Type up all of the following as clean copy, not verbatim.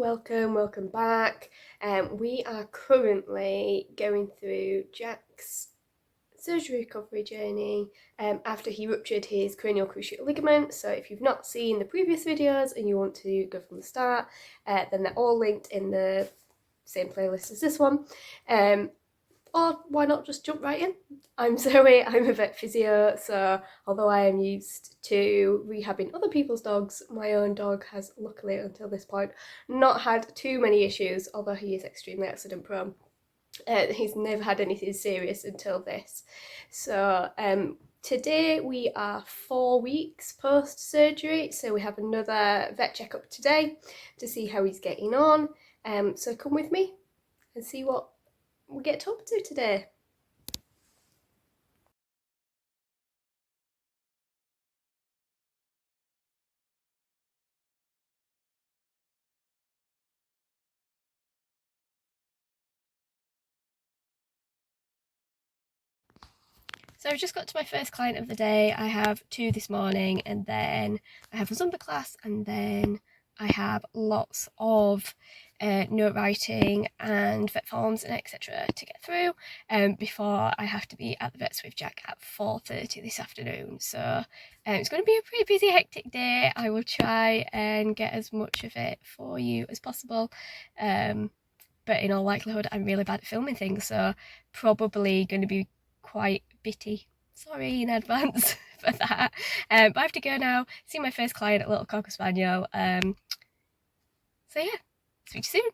welcome back. We are currently going through Jack's surgery recovery journey after he ruptured his cranial cruciate ligament. So if you've not seen the previous videos and you want to go from the start, then they're all linked in the same playlist as this one. Or why not just jump right in? I'm Zoe, I'm a vet physio, so although I am used to rehabbing other people's dogs, my own dog has luckily until this point not had too many issues, although he is extremely accident prone. He's never had anything serious until this. So today we are 4 weeks post surgery, so we have another vet checkup today to see how he's getting on. So come with me and see what we get up to today. So I've just got to my first client of the day. I have 2 this morning, and then I have a Zumba class, and then I have lots of note writing and vet forms and etc. to get through before I have to be at the vets with Jack at 4:30 this afternoon. So it's going to be a pretty busy, hectic day. I will try and get as much of it for you as possible. But in all likelihood, I'm really bad at filming things, so probably going to be quite bitty. Sorry in advance for that. But I have to go now, see my first client, a little Cocker Spaniel. So yeah, speak to you soon.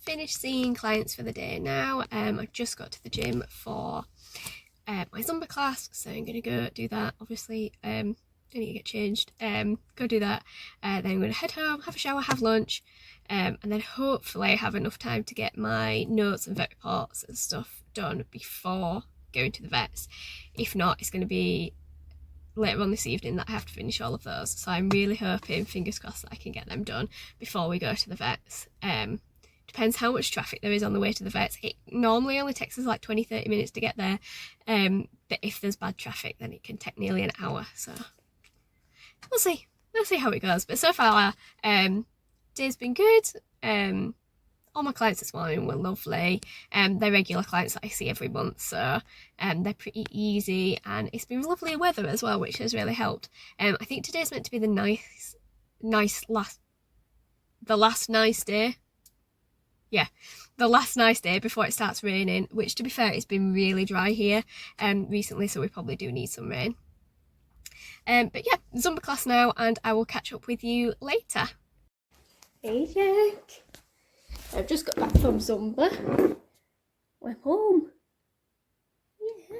Finished seeing clients for the day now. I just got to the gym for my Zumba class, so I'm going to go do that. Obviously, I need to get changed. Go do that. Then I'm going to head home, have a shower, have lunch, and then hopefully have enough time to get my notes and vet reports and stuff done before going to the vets. If not, it's going to be later on this evening that I have to finish all of those. So I'm really hoping, fingers crossed, that I can get them done before we go to the vets. Depends how much traffic there is on the way to the vets. It normally only takes us like 20-30 minutes to get there, but if there's bad traffic then it can take nearly an hour, so we'll see how it goes. But so far day's been good. All my clients this morning were lovely. They're regular clients that I see every month, so they're pretty easy, and it's been lovely weather as well, which has really helped. I think today's meant to be the last nice day. Yeah, the last nice day before it starts raining, which, to be fair, it's been really dry here recently, so we probably do need some rain. But yeah, Zumba class now, and I will catch up with you later. Hey Jack, I've just got back from Zumba. We're home. Yeah.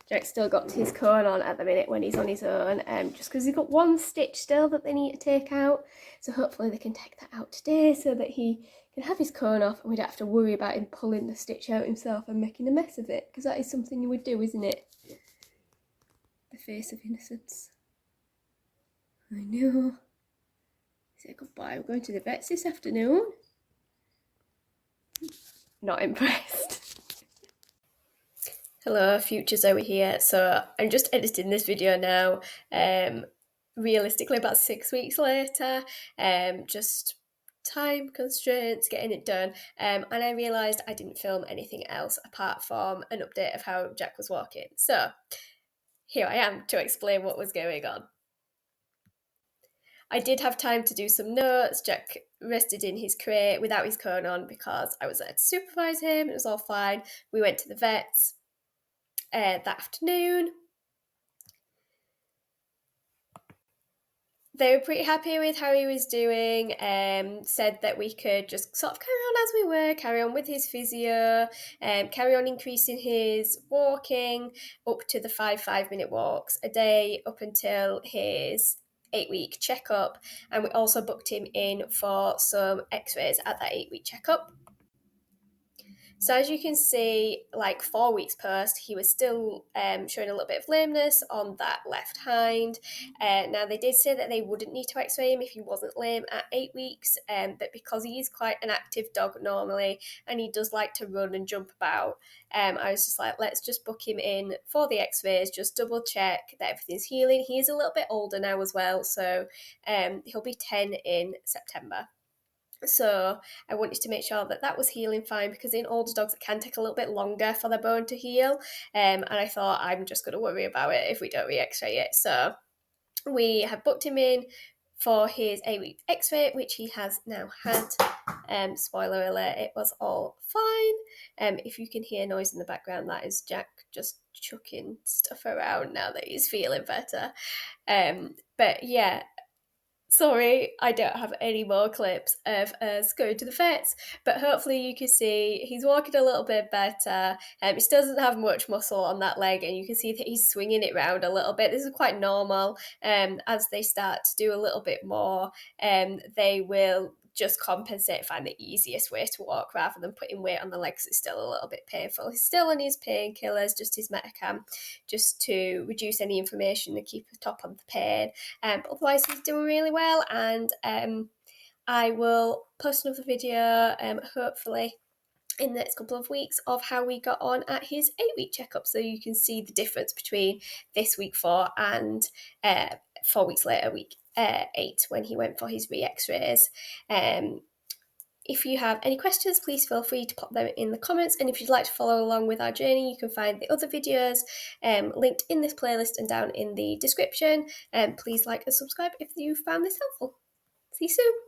Jack's still got his cone on at the minute when he's on his own, just because he's got one stitch still that they need to take out. So hopefully they can take that out today so that he can have his cone off and we don't have to worry about him pulling the stitch out himself and making a mess of it, because that is something you would do, isn't it? The face of innocence. I know. Say goodbye. We're going to the vets this afternoon. Not impressed. Hello, future Zoe here. So I'm just editing this video now. Realistically about 6 weeks later. Just time constraints, getting it done. And I realised I didn't film anything else apart from an update of how Jack was walking. So here I am to explain what was going on. I did have time to do some notes. Jack rested in his crate without his cone on because I was there to supervise him. It was all fine. We went to the vets that afternoon. They were pretty happy with how he was doing, said that we could just sort of carry on as we were, carry on with his physio, carry on increasing his walking up to the 5-minute walks a day up until his 8-week checkup. And we also booked him in for some x-rays at that 8-week checkup. So as you can see, like 4 weeks post, he was still showing a little bit of lameness on that left hind. Now they did say that they wouldn't need to x-ray him if he wasn't lame at 8 weeks, but because he is quite an active dog normally and he does like to run and jump about, I was just like, let's just book him in for the x-rays, just double check that everything's healing. He is a little bit older now as well, so he'll be 10 in September. So I wanted to make sure that that was healing fine, because in older dogs it can take a little bit longer for their bone to heal, and I thought I'm just going to worry about it if we don't re-x-ray it. So we have booked him in for his 8-week x-ray, which he has now had. Spoiler alert, it was all fine. If you can hear noise in the background, that is Jack just chucking stuff around now that he's feeling better. But yeah, sorry, I don't have any more clips of us going to the vets, but hopefully you can see he's walking a little bit better. He still doesn't have much muscle on that leg, and you can see that he's swinging it around a little bit. This is quite normal. As they start to do a little bit more, they will just compensate, find the easiest way to walk rather than putting weight on the legs. It's still a little bit painful. He's still on his painkillers, just his Metacam, just to reduce any inflammation and keep a top on the pain. But otherwise, he's doing really well, and I will post another video, hopefully in the next couple of weeks, of how we got on at his 8-week checkup, so you can see the difference between this week 4 and 4 weeks later, week 8, when he went for his re-x-rays. If you have any questions, please feel free to pop them in the comments, and if you'd like to follow along with our journey, you can find the other videos linked in this playlist and down in the description. Please like and subscribe if you found this helpful. See you soon.